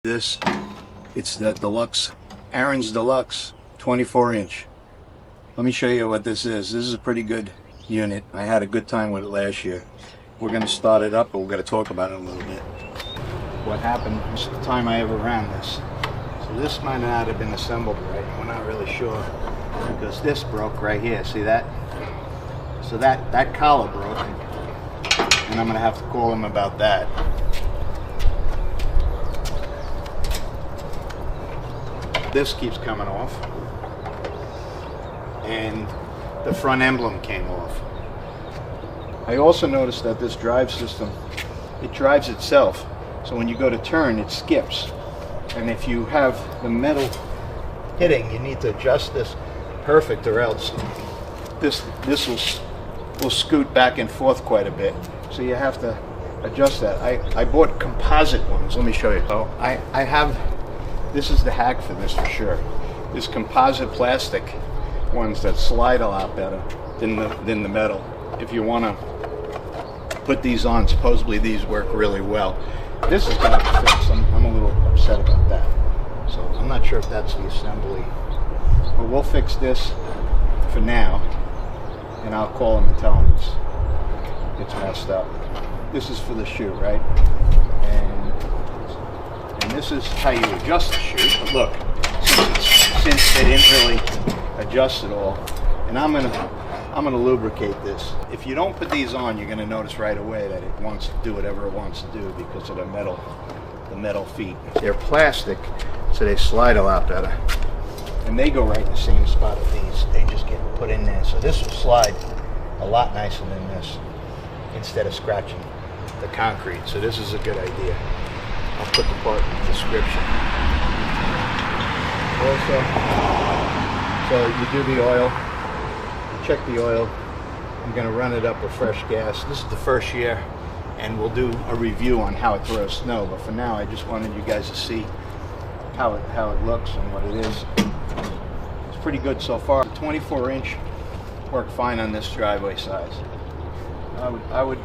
This, it's the Deluxe, Ariens Deluxe 24-inch. Let me show you what this is. This is a pretty good unit. I had a good time with it last year. We're going to start it up, but we're going to talk about it a little bit. What happened was the time I ever ran this. So this might not have been assembled right. We're not really sure because this broke right here. See that? So that collar broke, and I'm going to have to call them about that. This keeps coming off, and the front emblem came off. I also noticed that this drive system, it drives itself, so when you go to turn, it skips. And if you have the metal hitting, you need to adjust this perfect, or else this will scoot back and forth quite a bit. So you have to adjust that. I bought composite ones. Let me show you. Oh, I have. This is the hack for this for sure. This composite plastic ones that slide a lot better than the metal. If you want to put these on, supposedly these work really well. This is going to fix. I'm a little upset about that. So I'm not sure if that's the assembly. But we'll fix this for now, and I'll call them and tell them it's messed up. This is for the shoe, right? And this is how you adjust the shoe. But look, since they didn't really adjust it all, and I'm gonna lubricate this. If you don't put these on, you're gonna notice right away that it wants to do whatever it wants to do because of the metal feet. They're plastic, so they slide a lot better, and they go right in the same spot as these. They just get put in there, so this will slide a lot nicer than this, instead of scratching the concrete. So this is a good idea. I'll put the part in the description. Also, so you do the oil, you check the oil. I'm going to run it up with fresh gas. This is the first year, and we'll do a review on how it throws snow. But for now, I just wanted you guys to see how it looks and what it is. It's pretty good so far. 24-inch worked fine on this driveway size. I would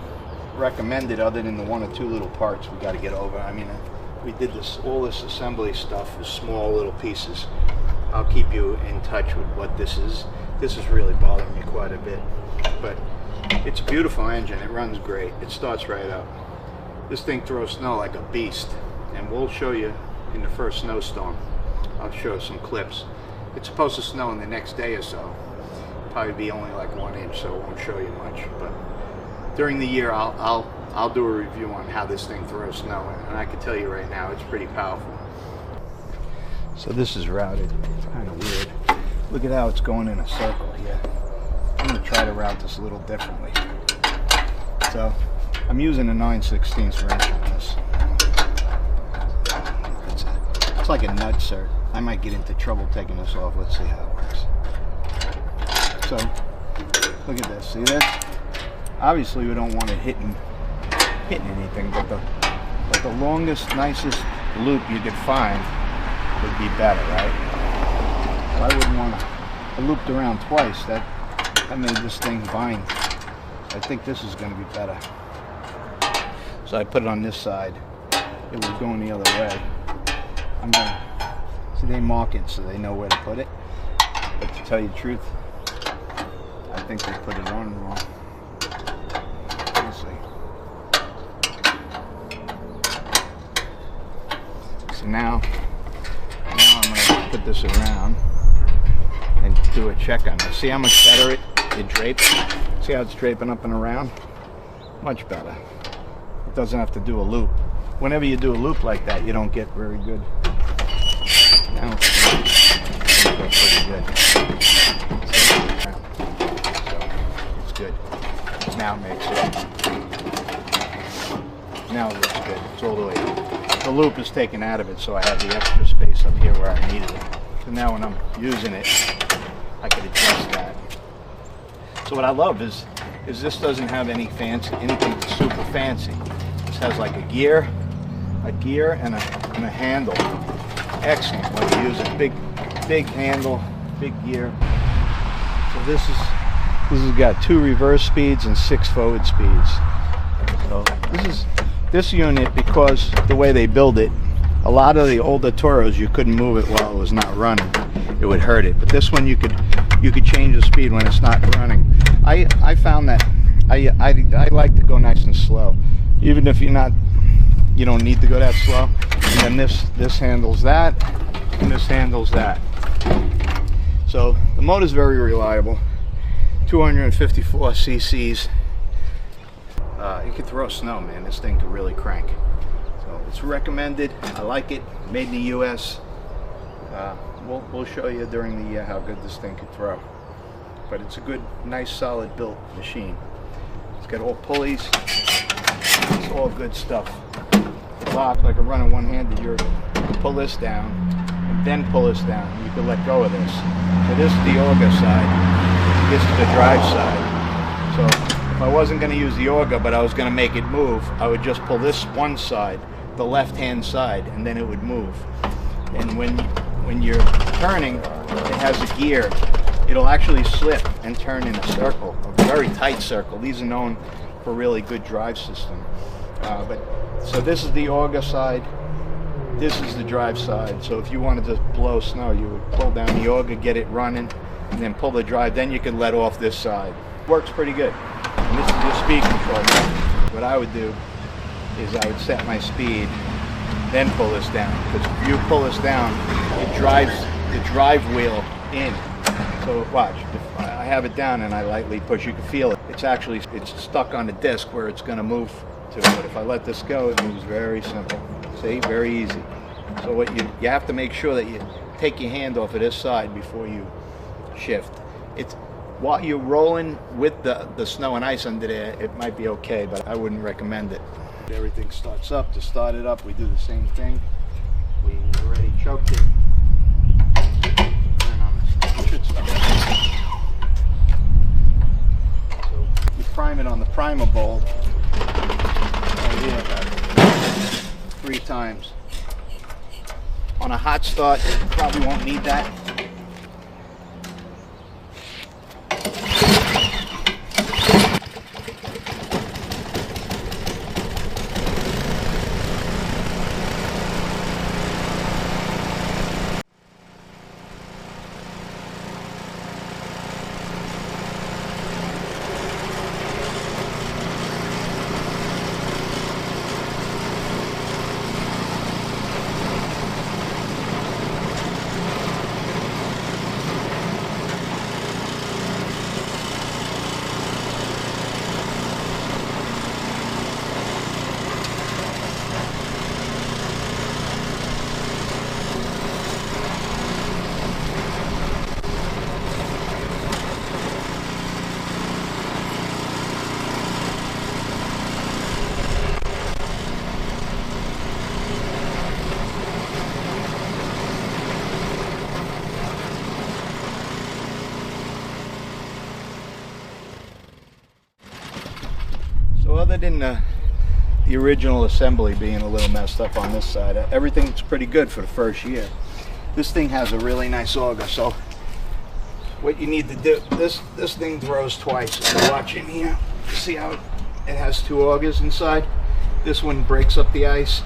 recommend it, other than the one or two little parts we got to get over. I mean, we did all this assembly stuff is small little pieces. I'll keep you in touch with what this is. This is really bothering me quite a bit, but it's a beautiful engine. It runs great. It starts right up. This thing throws snow like a beast, and we'll show you in the first snowstorm. I'll show some clips. It's supposed to snow in the next day or so. Probably be only like 1 inch, so it won't show you much, but during the year, I'll do a review on how this thing throws snow, and I can tell you right now, it's pretty powerful. So this is routed. It's kind of weird. Look at how it's going in a circle here. I'm going to try to route this a little differently. So I'm using a 9/16 wrench on this. It's like a nutser. I might get into trouble taking this off. Let's see how it works. So look at this. See this? Obviously, we don't want it hitting anything, but the longest, nicest loop you could find would be better, right? So I wouldn't want to. I looped around twice. That made this thing bind. I think this is going to be better. So I put it on this side. It was going the other way. I'm going to see, they mark it so they know where to put it. But to tell you the truth, I think they put it on wrong. So now I'm going to put this around and do a check on it. See how much better it drapes? See how it's draping up and around? Much better. It doesn't have to do a loop. Whenever you do a loop like that, you don't get very good. Now it's going to go pretty good. So it's good. Now it makes it. Now it looks good. It's all the way up. The loop is taken out of it, so I have the extra space up here where I needed it. So now when I'm using it, I can adjust that. So what I love is this doesn't have anything super fancy. This has like a gear and a handle. Excellent when you use it. Big handle, big gear. So this has got 2 reverse speeds and 6 forward speeds. So this unit, because the way they build it, A lot of the older Toros, you couldn't move it while it was not running. It would hurt it. But this one, you could change the speed when it's not running. I found that I like to go nice and slow, even if you don't need to go that slow. And then this handles that, and this handles that. So the motor is very reliable. 254 cc's. You can throw snow, man. This thing could really crank. So it's recommended. I like it. Made in the U.S. We'll show you during the year how good this thing could throw. But it's a good, nice, solid built machine. It's got all pulleys. It's all good stuff. Lock, like a running one-handed, you pull this down and then pull this down. You can let go of this. So this is the auger side. This is the drive side. So if I wasn't going to use the auger, but I was going to make it move, I would just pull this one side, the left-hand side, and then it would move. And when you're turning, it has a gear. It'll actually slip and turn in a circle, a very tight circle. These are known for really good drive system. So this is the auger side, this is the drive side. So if you wanted to blow snow, you would pull down the auger, get it running, and then pull the drive. Then you can let off this side. Works pretty good. And this is your speed control. What I would do is I would set my speed, then pull this down. Because if you pull this down, it drives the drive wheel in. So watch, if I have it down and I lightly push, you can feel it. It's stuck on the disc where it's going to move to. But if I let this go, it moves very simple. See, very easy. So what you have to make sure that you take your hand off of this side before you shift. It's while you're rolling with the snow and ice under there, it might be okay, but I wouldn't recommend it. Everything starts up. To start it up, we do the same thing. We already choked it. So you prime it on the primer bulb. Oh yeah, about 3 times. On a hot start, you probably won't need that. Other than the original assembly being a little messed up on this side, everything's pretty good for the first year. This thing has a really nice auger, so what you need to do, this thing throws twice. So watch in here, see how it has 2 augers inside. This one breaks up the ice,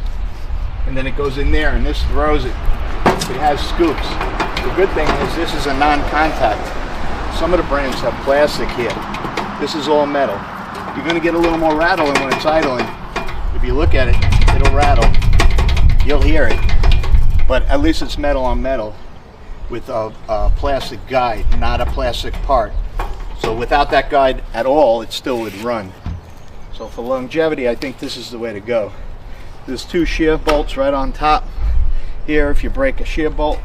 and then it goes in there, and this throws it. It has scoops. The good thing is this is a non-contact. Some of the brands have plastic here. This is all metal. You're going to get a little more rattling when it's idling. If you look at it, it'll rattle. You'll hear it. But at least it's metal on metal with a plastic guide, not a plastic part. So without that guide at all, it still would run. So for longevity, I think this is the way to go. There's 2 shear bolts right on top. Here, if you break a shear bolt,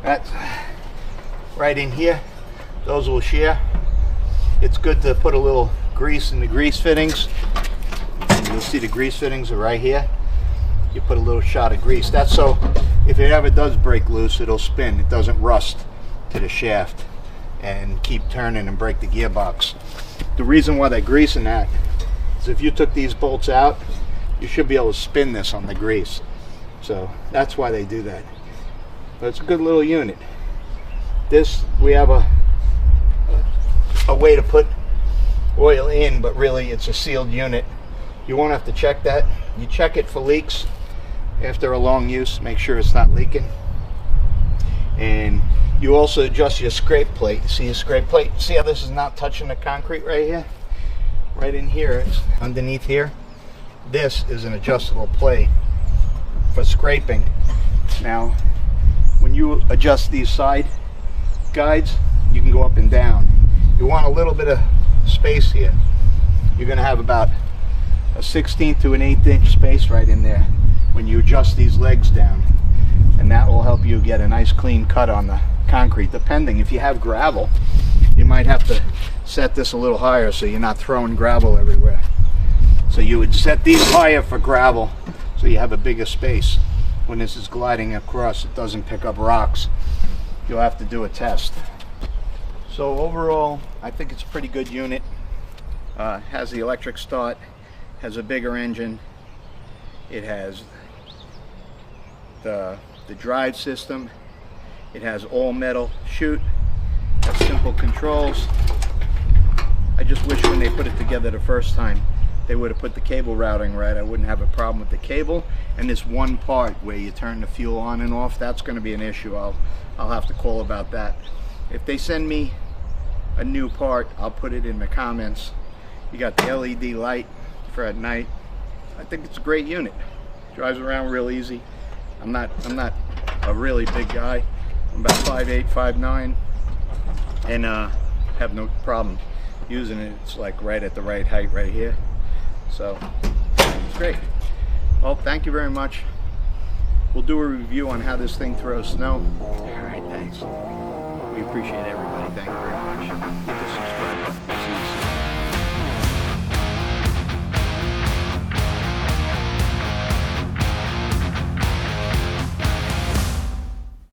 that's right in here. Those will shear. It's good to put a little grease in the grease fittings. And you'll see the grease fittings are right here. You put a little shot of grease. That's so if it ever does break loose, it'll spin. It doesn't rust to the shaft and keep turning and break the gearbox. The reason why they're greasing that is if you took these bolts out, you should be able to spin this on the grease. So that's why they do that. But it's a good little unit. This, we have a way to put oil in, but really it's a sealed unit. You won't have to check that. You check it for leaks after a long use. Make sure it's not leaking. And you also adjust your scrape plate. See your scrape plate? See how this is not touching the concrete right here? Right in here, it's underneath here. This is an adjustable plate for scraping. Now, when you adjust these side guides, you can go up and down. You want a little bit of space here. You're going to have about a 1/16 to an 1/8 inch space right in there when you adjust these legs down, and that will help you get a nice clean cut on the concrete. Depending, if you have gravel, you might have to set this a little higher so you're not throwing gravel everywhere. So you would set these higher for gravel so you have a bigger space. When this is gliding across, it doesn't pick up rocks. You'll have to do a test. So overall, I think it's a pretty good unit. Has the electric start, has a bigger engine. It has the drive system. It has all metal chute. Has simple controls. I just wish when they put it together the first time, they would have put the cable routing right. I wouldn't have a problem with the cable. And this one part where you turn the fuel on and off, that's going to be an issue. I'll have to call about that. If they send me a new part, I'll put it in the comments. You got the LED light for at night. I think it's a great unit. Drives around real easy. I'm not a really big guy. I'm about 5'8", 5'9", and have no problem using it. It's like right at the right height right here. So it's great. Well, thank you very much. We'll do a review on how this thing throws snow. All right, thanks. We appreciate everybody. Thank you very much. Hit the subscribe